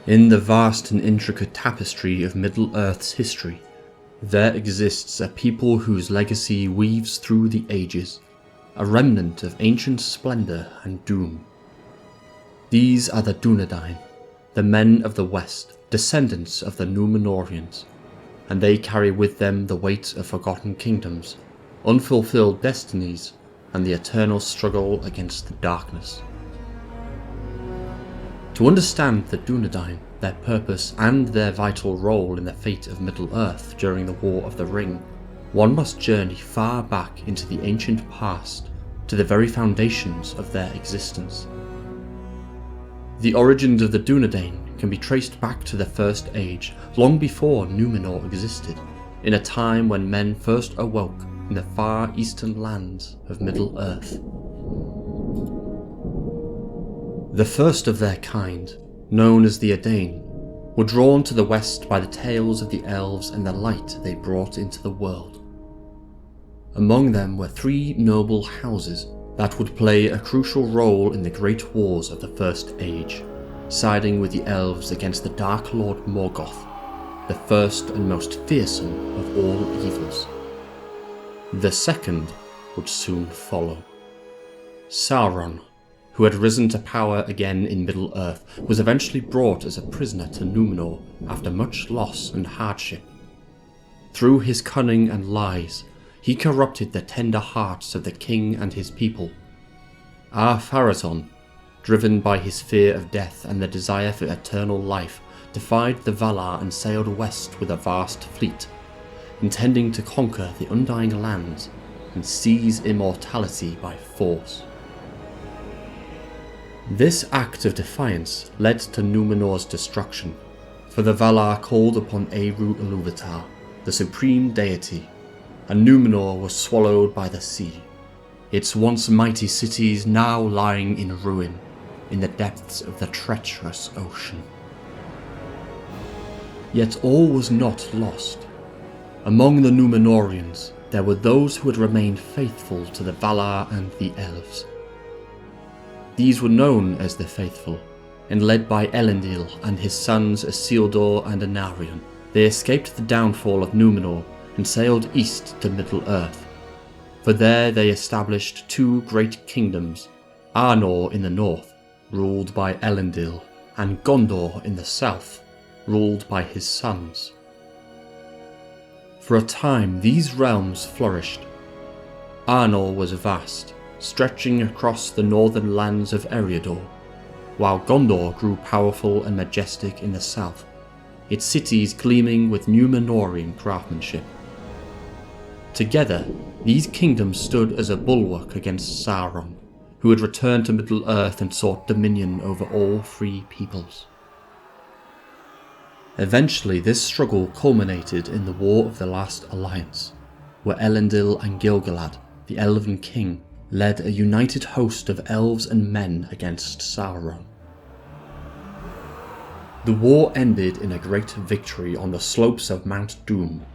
In the vast and intricate tapestry of Middle-earth's history, there exists a people whose legacy weaves through the ages, a remnant of ancient splendour and doom. These are the Dunedain, the men of the West, descendants of the Numenorians, and they carry with them the weight of forgotten kingdoms, unfulfilled destinies, and the eternal struggle against the darkness. To understand the Dunedain, their purpose and their vital role in the fate of Middle-earth during the War of the Ring, one must journey far back into the ancient past, to the very foundations of their existence. The origins of the Dunedain can be traced back to the First Age, long before Numenor existed, in a time when men first awoke in the far eastern lands of Middle-earth. The first of their kind, known as the Edain, were drawn to the west by the tales of the elves and the light they brought into the world. Among them were three noble houses that would play a crucial role in the great wars of the First Age, siding with the elves against the Dark Lord Morgoth, the first and most fearsome of all evils. The second would soon follow. Sauron, who had risen to power again in Middle-earth, was eventually brought as a prisoner to Numenor after much loss and hardship. Through his cunning and lies, he corrupted the tender hearts of the king and his people. Ar-Pharazôn, driven by his fear of death and the desire for eternal life, defied the Valar and sailed west with a vast fleet, intending to conquer the Undying Lands and seize immortality by force. This act of defiance led to Numenor's destruction, for the Valar called upon Eru Ilúvatar, the supreme deity, and Numenor was swallowed by the sea, its once mighty cities now lying in ruin in the depths of the treacherous ocean. Yet all was not lost. Among the Númenóreans there were those who had remained faithful to the Valar and the elves. These were known as the Faithful, and led by Elendil and his sons Isildur and Anarion, they escaped the downfall of Numenor and sailed east to Middle-earth. For there they established two great kingdoms, Arnor in the north, ruled by Elendil, and Gondor in the south, ruled by his sons. For a time these realms flourished. Arnor was vast, stretching across the northern lands of Eriador, while Gondor grew powerful and majestic in the south, its cities gleaming with Númenórean craftsmanship. Together, these kingdoms stood as a bulwark against Sauron, who had returned to Middle-earth and sought dominion over all free peoples. Eventually this struggle culminated in the War of the Last Alliance, where Elendil and Gil-galad, the Elven King, led a united host of elves and men against Sauron. The war ended in a great victory on the slopes of Mount Doom.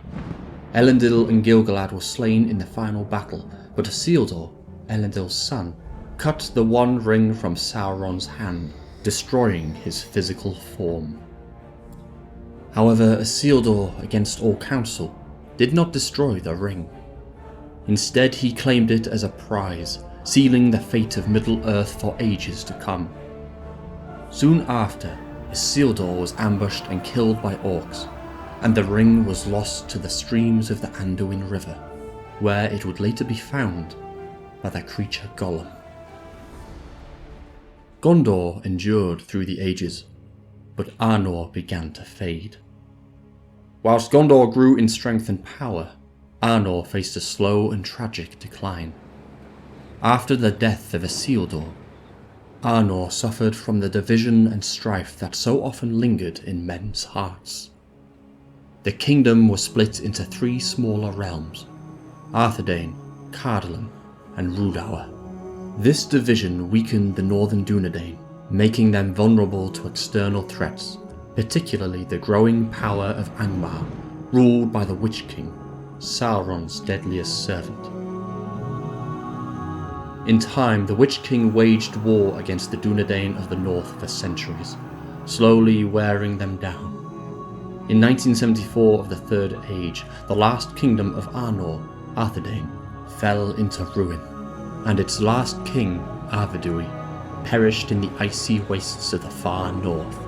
Elendil and Gil-galad were slain in the final battle, but Isildur, Elendil's son, cut the One Ring from Sauron's hand, destroying his physical form. However, Isildur, against all counsel, did not destroy the ring. Instead, he claimed it as a prize, sealing the fate of Middle-earth for ages to come. Soon after, Isildur was ambushed and killed by orcs, and the ring was lost to the streams of the Anduin River, where it would later be found by the creature Gollum. Gondor endured through the ages, but Arnor began to fade. Whilst Gondor grew in strength and power, Arnor faced a slow and tragic decline. After the death of Isildur, Arnor suffered from the division and strife that so often lingered in men's hearts. The kingdom was split into three smaller realms, Arthedain, Cardolan, and Rhudaur. This division weakened the northern Dunedain, making them vulnerable to external threats, particularly the growing power of Angmar, ruled by the Witch King, Sauron's deadliest servant. In time, the Witch King waged war against the Dunedain of the north for centuries, slowly wearing them down. In 1974 of the Third Age, the last kingdom of Arnor, Arthedain, fell into ruin, and its last king, Arvedui, perished in the icy wastes of the far north.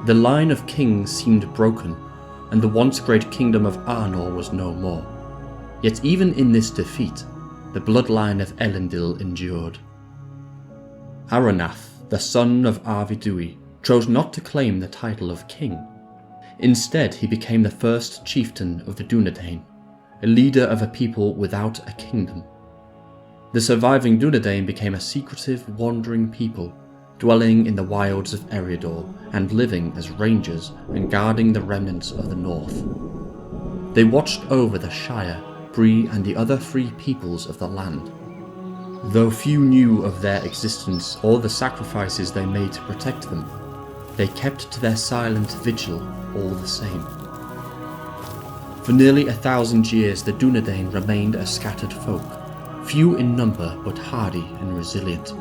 The line of kings seemed broken, and the once great kingdom of Arnor was no more. Yet even in this defeat, the bloodline of Elendil endured. Aronath, the son of Arvedui, chose not to claim the title of king. Instead, he became the first chieftain of the Dunedain, a leader of a people without a kingdom. The surviving Dunedain became a secretive, wandering people, dwelling in the wilds of Eriador and living as rangers and guarding the remnants of the north. They watched over the Shire, Bree and the other free peoples of the land. Though few knew of their existence or the sacrifices they made to protect them, they kept to their silent vigil all the same. For nearly 1,000 years the Dunedain remained a scattered folk, few in number but hardy and resilient.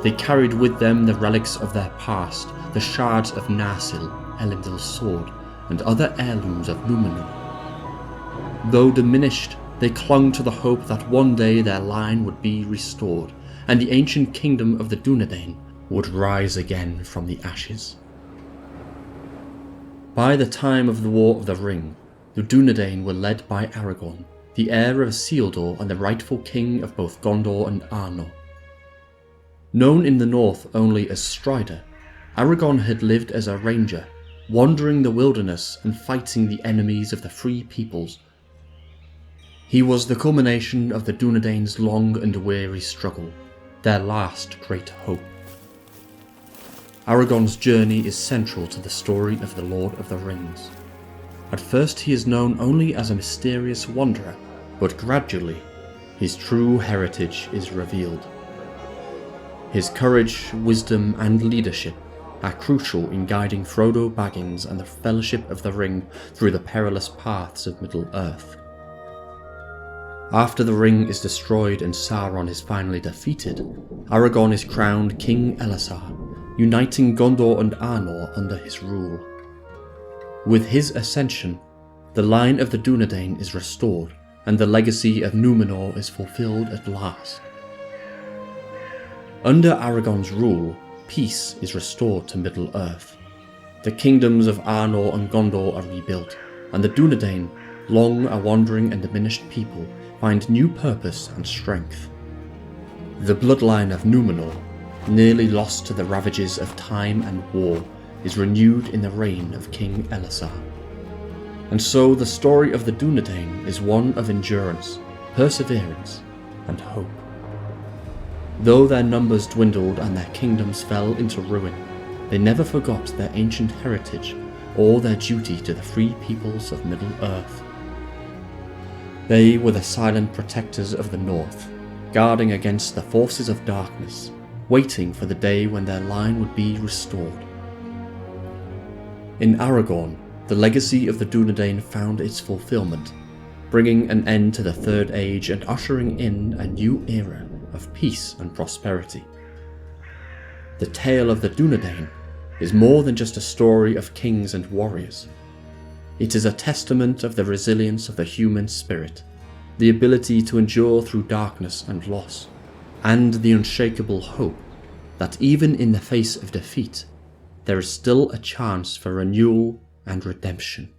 They carried with them the relics of their past, the shards of Narsil, Elendil's sword, and other heirlooms of Numenor. Though diminished, they clung to the hope that one day their line would be restored, and the ancient kingdom of the Dunedain would rise again from the ashes. By the time of the War of the Ring, the Dunedain were led by Aragorn, the heir of Isildur and the rightful king of both Gondor and Arnor. Known in the north only as Strider, Aragorn had lived as a ranger, wandering the wilderness and fighting the enemies of the free peoples. He was the culmination of the Dunedain's long and weary struggle, their last great hope. Aragorn's journey is central to the story of the Lord of the Rings. At first he is known only as a mysterious wanderer, but gradually his true heritage is revealed. His courage, wisdom and leadership are crucial in guiding Frodo Baggins and the Fellowship of the Ring through the perilous paths of Middle-earth. After the ring is destroyed and Sauron is finally defeated, Aragorn is crowned King Elessar, uniting Gondor and Arnor under his rule. With his ascension, the line of the Dunedain is restored, and the legacy of Numenor is fulfilled at last. Under Aragorn's rule, peace is restored to Middle-earth. The kingdoms of Arnor and Gondor are rebuilt, and the Dunedain, long a wandering and diminished people, find new purpose and strength. The bloodline of Numenor, nearly lost to the ravages of time and war, is renewed in the reign of King Elessar. And so the story of the Dunedain is one of endurance, perseverance, and hope. Though their numbers dwindled and their kingdoms fell into ruin, they never forgot their ancient heritage or their duty to the free peoples of Middle-earth. They were the silent protectors of the North, guarding against the forces of darkness, waiting for the day when their line would be restored. In Aragorn, the legacy of the Dunedain found its fulfillment, bringing an end to the Third Age and ushering in a new era of peace and prosperity. The tale of the Dunedain is more than just a story of kings and warriors. It is a testament of the resilience of the human spirit, the ability to endure through darkness and loss, and the unshakable hope that even in the face of defeat, there is still a chance for renewal and redemption.